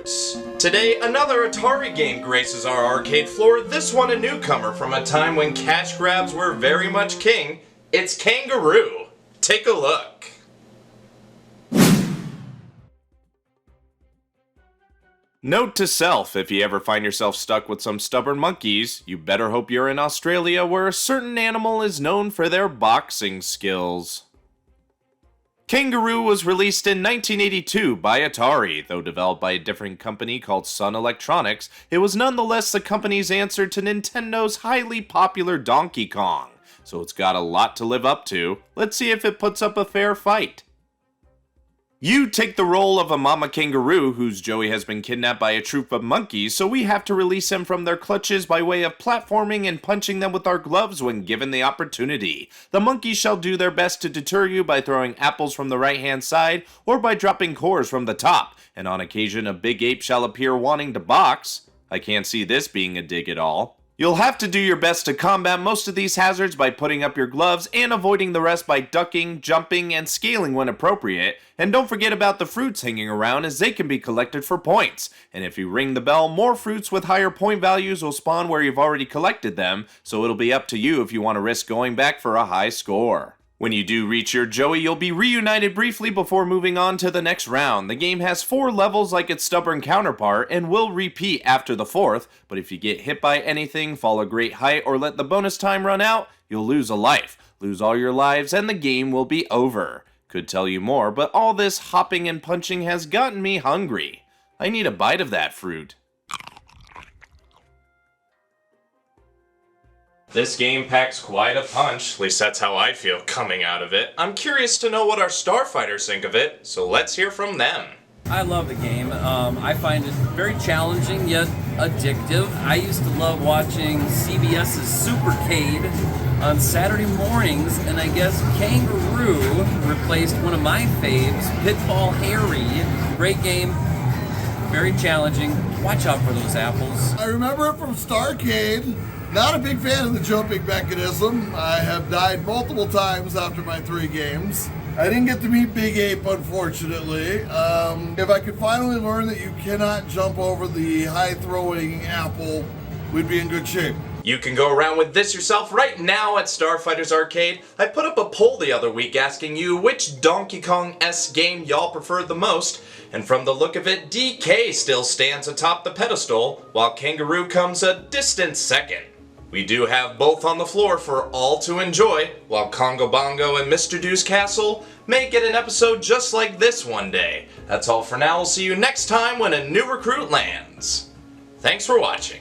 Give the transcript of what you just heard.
Kangaroos. Today, another Atari game graces our arcade floor, this one a newcomer from a time when cash grabs were very much king. It's Kangaroo. Take a look. Note to self, if you ever find yourself stuck with some stubborn monkeys, you better hope you're in Australia where a certain animal is known for their boxing skills. Kangaroo was released in 1982 by Atari. Though developed by a different company called Sun Electronics, it was nonetheless the company's answer to Nintendo's highly popular Donkey Kong. So it's got a lot to live up to. Let's see if it puts up a fair fight. You take the role of a mama kangaroo whose Joey has been kidnapped by a troop of monkeys, so we have to release him from their clutches by way of platforming and punching them with our gloves when given the opportunity. The monkeys shall do their best to deter you by throwing apples from the right-hand side or by dropping cores from the top, and on occasion a big ape shall appear wanting to box. I can't see this being a dig at all. You'll have to do your best to combat most of these hazards by putting up your gloves and avoiding the rest by ducking, jumping, and scaling when appropriate. And don't forget about the fruits hanging around, as they can be collected for points. And if you ring the bell, more fruits with higher point values will spawn where you've already collected them, so it'll be up to you if you want to risk going back for a high score. When you do reach your Joey, you'll be reunited briefly before moving on to the next round. The game has 4 levels like its stubborn counterpart and will repeat after the 4th, but if you get hit by anything, fall a great height, or let the bonus time run out, you'll lose a life. Lose all your lives and the game will be over. Could tell you more, but all this hopping and punching has gotten me hungry. I need a bite of that fruit. This game packs quite a punch, at least that's how I feel coming out of it. I'm curious to know what our Starfighters think of it, so let's hear from them. I love the game. I find it very challenging yet addictive. I used to love watching CBS's Supercade on Saturday mornings, and I guess Kangaroo replaced one of my faves, Pitfall Harry. Great game, very challenging. Watch out for those apples. I remember it from Starcade. Not a big fan of the jumping mechanism. I have died multiple times after my 3 games. I didn't get to meet Big Ape, unfortunately. If I could finally learn that you cannot jump over the high-throwing apple, we'd be in good shape. You can go around with this yourself right now at Starfighters Arcade. I put up a poll the other week asking you which Donkey Kong-esque game y'all preferred the most, and from the look of it, DK still stands atop the pedestal, while Kangaroo comes a distant second. We do have both on the floor for all to enjoy, while Congo Bongo and Mr. Deuce Castle may get an episode just like this one day. That's all for now. We'll see you next time when a new recruit lands. Thanks for watching.